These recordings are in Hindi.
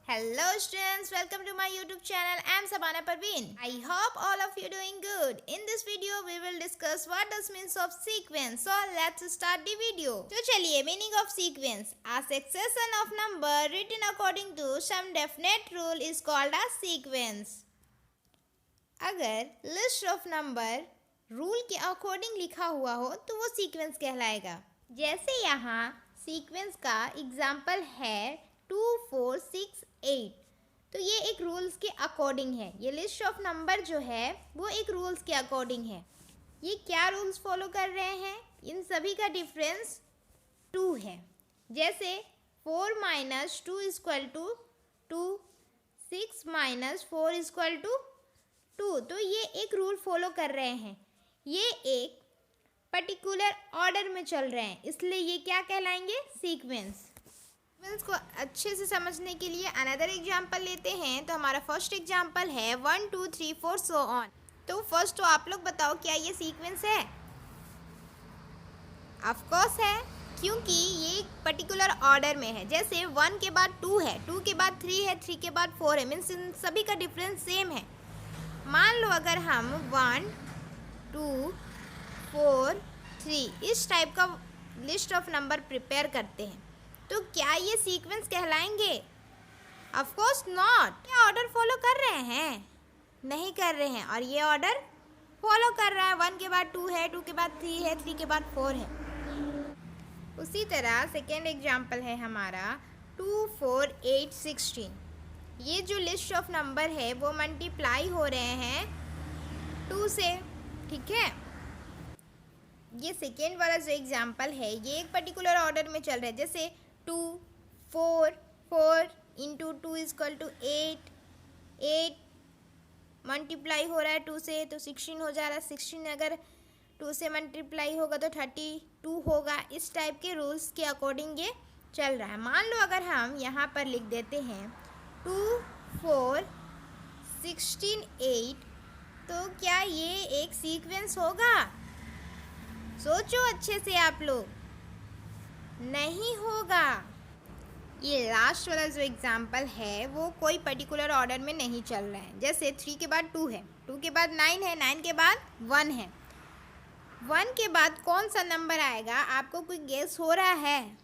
Hello students, welcome to my YouTube channel. I am Sabana Parveen. I hope all of you doing good. In this video we will discuss what does means of sequence. So let's start the video. तो चलिए meaning of sequence. A succession of number written according to some definite rule is called a sequence. अगर list of number रूल के अकॉर्डिंग लिखा हुआ हो तो वो सीक्वेंस कहलाएगा। जैसे यहाँ सीक्वेंस का एग्जाम्पल है 2, 4, 6, 8। तो ये एक रूल्स के अकॉर्डिंग है। ये लिस्ट ऑफ नंबर जो है वो एक रूल्स के अकॉर्डिंग है। ये क्या रूल्स फॉलो कर रहे हैं? इन सभी का डिफरेंस 2 है। जैसे 4 minus 2 equal to 2, 6 minus 4 equal to 2। तो ये एक रूल फॉलो कर रहे हैं। ये एक पर्टिकुलर ऑर्डर में चल रहे हैं, इसलिए ये क्या कहलाएंगे? सीक्वेंस। सीक्वेंस को अच्छे से समझने के लिए अनदर एग्जाम्पल लेते हैं। तो हमारा फर्स्ट एग्जाम्पल है 1, 2, 3, 4 सो ऑन। तो फर्स्ट तो आप लोग बताओ, क्या ये सीक्वेंस है? ऑफ कोर्स है, क्योंकि ये एक पर्टिकुलर ऑर्डर में है। जैसे 1 के बाद 2 है, 2 के बाद 3 है, 3 के बाद 4 है, मीन्स इन सभी का डिफरेंस सेम है। मान लो अगर हम 1, 2, 4, 3 इस टाइप का लिस्ट ऑफ नंबर प्रिपेयर करते हैं, तो क्या ये सीक्वेंस कहलाएंगे? Of course not. ये ऑर्डर फॉलो कर रहे हैं? नहीं कर रहे हैं। और ये ऑर्डर फॉलो कर रहा है, 1 के बाद 2 है, 2 के बाद 3 है, 3 के बाद 4 है। उसी तरह सेकेंड एग्जाम्पल है हमारा 2, 4, 8, 16। ये जो लिस्ट ऑफ नंबर है वो मल्टीप्लाई हो रहे हैं 2 से, ठीक है। ये सेकेंड वाला जो एग्जाम्पल है ये एक पर्टिकुलर ऑर्डर में चल रहा है। जैसे 2, 4, 4 इंटू 2 इक्वल टू 8, 8 मल्टीप्लाई हो रहा है 2 से, तो 16 हो जा रहा है। 16 अगर 2 से मल्टीप्लाई होगा तो 32 होगा। इस टाइप के रूल्स के अकॉर्डिंग ये चल रहा है। मान लो अगर हम यहाँ पर लिख देते हैं 2, 4, 16, 8, तो क्या ये एक सीक्वेंस होगा? सोचो अच्छे से आप लोग। नहीं होगा। ये लास्ट वाला जो एग्जाम्पल है वो कोई पर्टिकुलर ऑर्डर में नहीं चल रहा है। जैसे 3 के बाद 2 है, 2 के बाद 9 है, 9 के बाद 1 है। 1 के बाद कौन सा नंबर आएगा? आपको कोई गेस हो रहा है?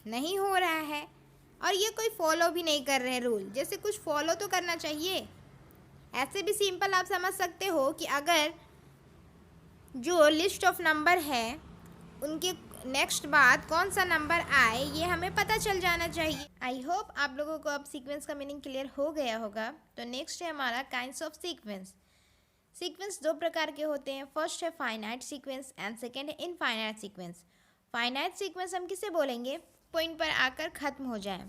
नहीं हो रहा है। और ये कोई फॉलो भी नहीं कर रहे रूल। जैसे कुछ फॉलो तो करना चाहिए। ऐसे भी सिंपल आप समझ सकते हो कि अगर जो लिस्ट ऑफ नंबर है उनके नेक्स्ट बाद कौन सा नंबर आए ये हमें पता चल जाना चाहिए। आई होप आप लोगों को अब सीक्वेंस का मीनिंग क्लियर हो गया होगा। तो नेक्स्ट है हमारा काइंड्स ऑफ सीक्वेंस। सीक्वेंस 2 प्रकार के होते हैं। फर्स्ट है फाइनाइट सीक्वेंस एंड सेकेंड है इनफाइनाइट सीक्वेंस। फाइनाइट सीक्वेंस हम किसे बोलेंगे? पॉइंट पर आकर ख़त्म हो जाए।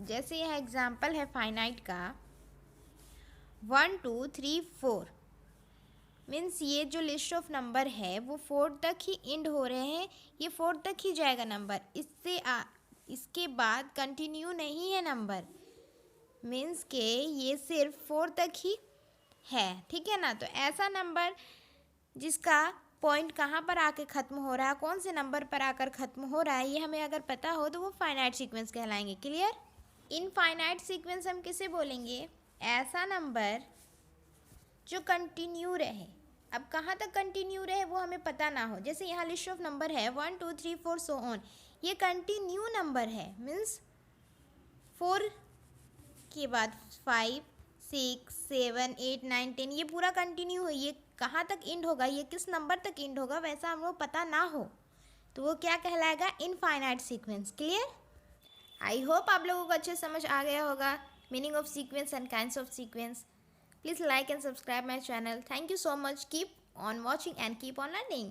जैसे यह एग्जाम्पल है फाइनाइट का 1, 2, 3, 4। मीन्स ये जो लिस्ट ऑफ नंबर है वो 4 तक ही एंड हो रहे हैं। ये 4 तक ही जाएगा नंबर, इसके बाद कंटिन्यू नहीं है नंबर। मीन्स के ये सिर्फ 4 तक ही है, ठीक है ना। तो ऐसा नंबर जिसका पॉइंट कहाँ पर आके ख़त्म हो रहा है, कौन से नंबर पर आकर ख़त्म हो रहा है, ये हमें अगर पता हो तो वो फाइनाइट सीक्वेंस कहलाएंगे। क्लियर? इनफाइनाइट सीक्वेंस हम किसे बोलेंगे? ऐसा नंबर जो कंटिन्यू रहे। अब कहाँ तक कंटिन्यू रहे वो हमें पता ना हो। जैसे यहाँ लिस्ट ऑफ नंबर है 1, 2, 3, 4 सो ऑन। ये कंटिन्यू नंबर है, मीन्स 4 के बाद 5, 6, 7, 8, 9, 10 ये पूरा कंटिन्यू है। ये कहाँ तक एंड होगा, ये किस नंबर तक एंड होगा, वैसा हमको पता ना हो तो वो क्या कहलाएगा? Infinite sequence. Clear? I hope आप लोगों को अच्छे समझ आ गया होगा meaning of sequence and kinds of sequence. Please like and subscribe my channel. Thank you so much. Keep on watching and keep on learning.